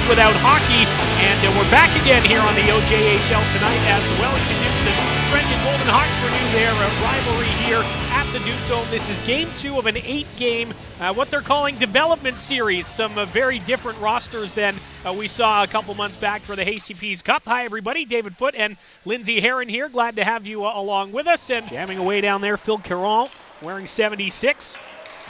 without hockey. And we're back again here on the OJHL tonight as the Wellington Dukes and Trenton Golden Hawks renew their rivalry here at the Duke Dome. This is game 2 of an 8-game, what they're calling development series. Some very different rosters than we saw a couple months back for the Hasty Peas Cup. Hi, everybody. David Foote and Lindsay Herron here. Glad to have you along with us. And jamming away down there, Phil Caron wearing 76.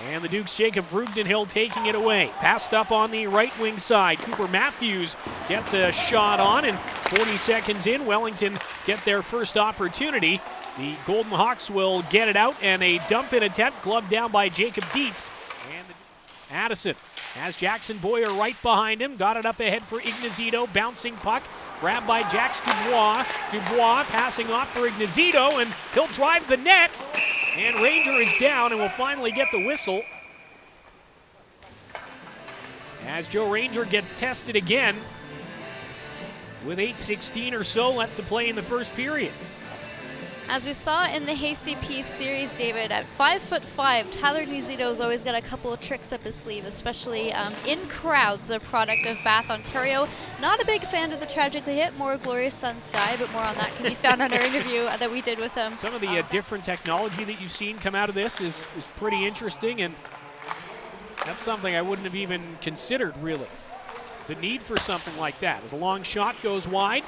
And the Dukes' Jacob Vrugdenhill taking it away. Passed up on the right wing side. Cooper Matthews gets a shot on, and 40 seconds in, Wellington get their first opportunity. The Golden Hawks will get it out, and a dump-in attempt gloved down by Jacob Dietz. And Addison has Jackson Boyer right behind him. Got it up ahead for Ignazito. Bouncing puck. Grabbed by Jax Dubois. Dubois passing off for Ignazito, and he'll drive the net. And Ranger is down, and will finally get the whistle as Joe Ranger gets tested again with 8:16 or so left to play in the first period. As we saw in the Hasty Peas series, David, at 5'5", Tyler Ignazito's always got a couple of tricks up his sleeve, especially in crowds, a product of Bath, Ontario. Not a big fan of the tragically hit, more Glorious Sun Sky, but more on that can be found on our interview that we did with him. Some of the different technology that you've seen come out of this is pretty interesting, and that's something I wouldn't have even considered, really. The need for something like that. As a long shot goes wide.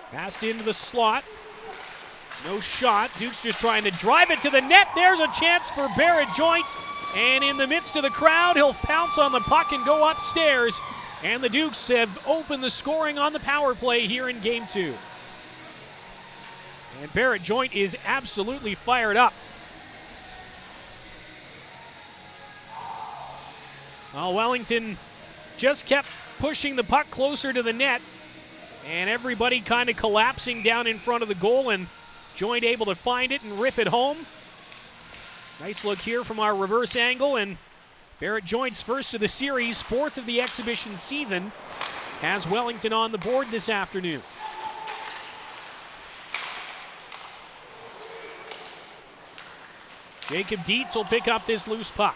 Passed into the slot. No shot. Duke's just trying to drive it to the net. There's a chance for Barrett Joint. And in the midst of the crowd, he'll pounce on the puck and go upstairs. And the Dukes have opened the scoring on the power play here in game 2. And Barrett Joint is absolutely fired up. Well, Wellington just kept pushing the puck closer to the net. And everybody kind of collapsing down in front of the goal, and Joint able to find it and rip it home. Nice look here from our reverse angle, and Barrett Joint's first of the series, 4th of the exhibition season, has Wellington on the board this afternoon. Jacob Dietz will pick up this loose puck.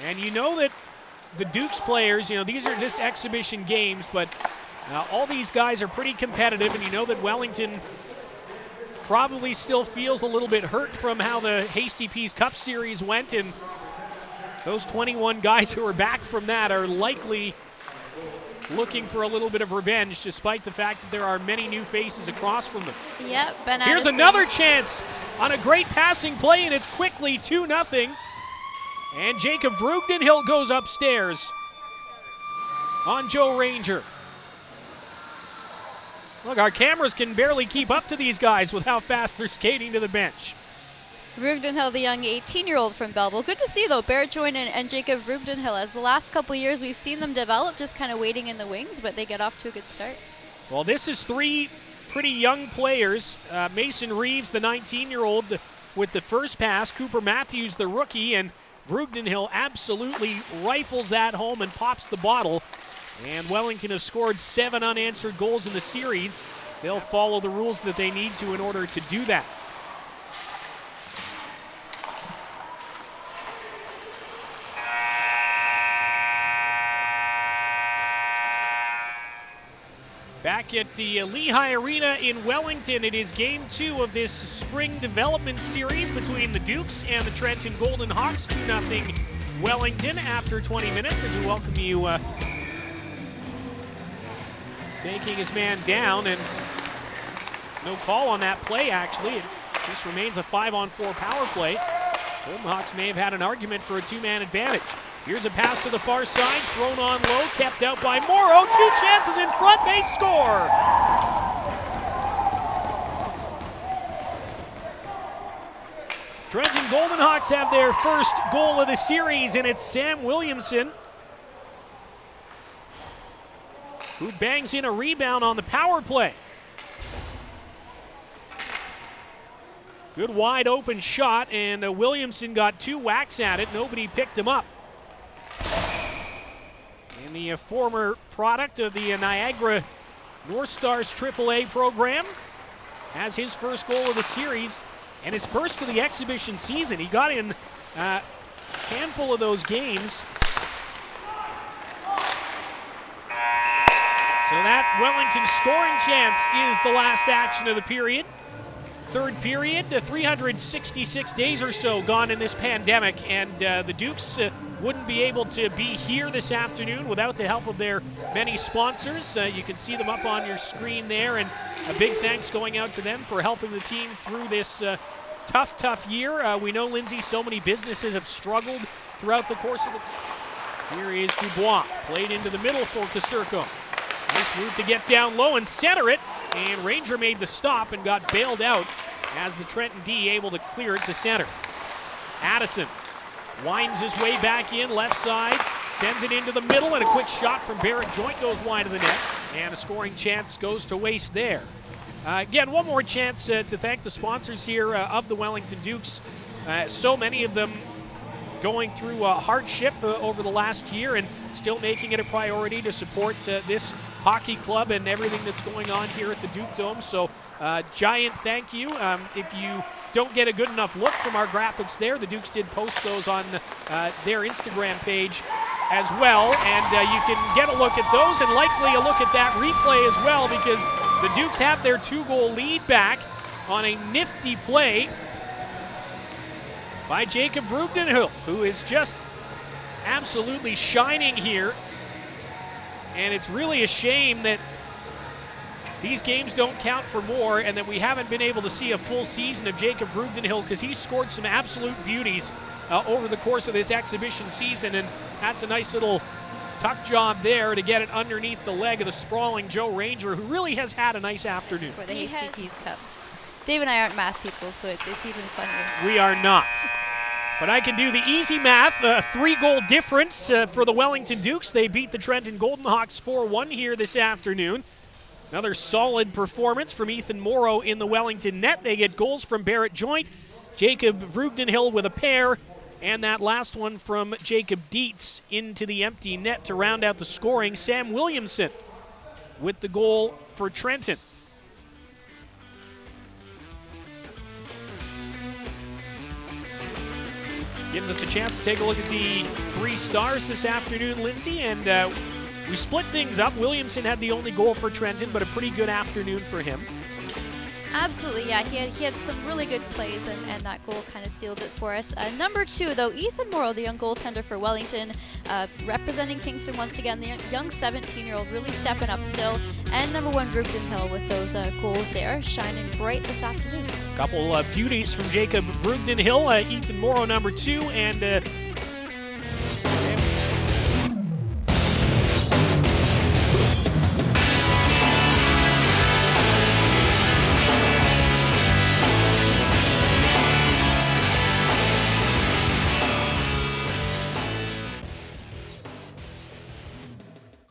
And you know that the Dukes players, these are just exhibition games, but all these guys are pretty competitive, and you know that Wellington probably still feels a little bit hurt from how the Hasty Peas Cup series went, and those 21 guys who are back from that are likely looking for a little bit of revenge, despite the fact that there are many new faces across from them. Yep, Ben Here's Addison. Another chance on a great passing play, and it's quickly 2-0. And Jacob Vrugdenhill goes upstairs on Joe Ranger. Look, our cameras can barely keep up to these guys with how fast they're skating to the bench. Vrugdenhill, the young 18-year-old from Belleville. Good to see, though, Barrett Joint and Jacob Vrugdenhill. As the last couple years, we've seen them develop, just kind of waiting in the wings, but they get off to a good start. Well, this is 3 pretty young players. Mason Reeves, the 19-year-old, with the first pass. Cooper Matthews, the rookie, and Vrugdenhill absolutely rifles that home and pops the bottle. And Wellington have scored 7 unanswered goals in the series. They'll follow the rules that they need to in order to do that. Back at the LeHigh Arena in Wellington, it is game 2 of this spring development series between the Dukes and the Trenton Golden Hawks. 2-0 Wellington after 20 minutes as we welcome you taking his man down, and no call on that play, actually. It just remains a 5-on-4 power play. Golden Hawks may have had an argument for a 2-man advantage. Here's a pass to the far side, thrown on low, kept out by Morrow. 2 chances in front, they score! Trenton Golden Hawks have their first goal of the series, and it's Sam Williamson who bangs in a rebound on the power play. Good wide open shot, and Williamson got 2 whacks at it. Nobody picked him up. And the former product of the Niagara North Stars AAA program, has his first goal of the series and his first of the exhibition season. He got in a handful of those games. So that Wellington scoring chance is the last action of the period. Third period, 366 days or so gone in this pandemic, and the Dukes wouldn't be able to be here this afternoon without the help of their many sponsors. You can see them up on your screen there, and a big thanks going out to them for helping the team through this tough year. We know, Lindsay, so many businesses have struggled throughout the course of the... Here is Dubois, played into the middle for Caserco. Nice move to get down low and center it, and Ranger made the stop and got bailed out as the Trenton D able to clear it to center. Addison winds his way back in, left side, sends it into the middle, and a quick shot from Barrett Joint goes wide of the net, and a scoring chance goes to waste there. Again, one more chance to thank the sponsors here of the Wellington Dukes. So many of them going through hardship over the last year and still making it a priority to support this hockey club and everything that's going on here at the Duke Dome. So giant thank you. If you don't get a good enough look from our graphics there, the Dukes did post those on their Instagram page as well, and you can get a look at those and likely a look at that replay as well, because the Dukes have their 2-goal lead back on a nifty play by Jacob Vreugdenhil, who is just absolutely shining here. And it's really a shame that these games don't count for more and that we haven't been able to see a full season of Jacob Vreugdenhil, because he scored some absolute beauties over the course of this exhibition season, and that's a nice little tuck job there to get it underneath the leg of the sprawling Joe Ranger, who really has had a nice afternoon. For the Hasty Peas Cup. Dave and I aren't math people, so it's even funnier. We are not. But I can do the easy math. A 3-goal difference for the Wellington Dukes. They beat the Trenton Golden Hawks 4-1 here this afternoon. Another solid performance from Ethan Morrow in the Wellington net. They get goals from Barrett Joint, Jacob Vreugdenhil with a pair, and that last one from Jacob Dietz into the empty net to round out the scoring. Sam Williamson with the goal for Trenton. Gives us a chance to take a look at the 3 stars this afternoon, Lindsay, and we split things up. Williamson had the only goal for Trenton, but a pretty good afternoon for him. Absolutely, yeah. He had some really good plays, and that goal kind of sealed it for us. Number 2, though, Ethan Morrow, the young goaltender for Wellington, representing Kingston once again, the young 17-year-old really stepping up still. And number 1, Vreugdenhil with those goals there, shining bright this afternoon. Couple beauties from Jacob Vreugdenhil, Ethan Morrow number 2, and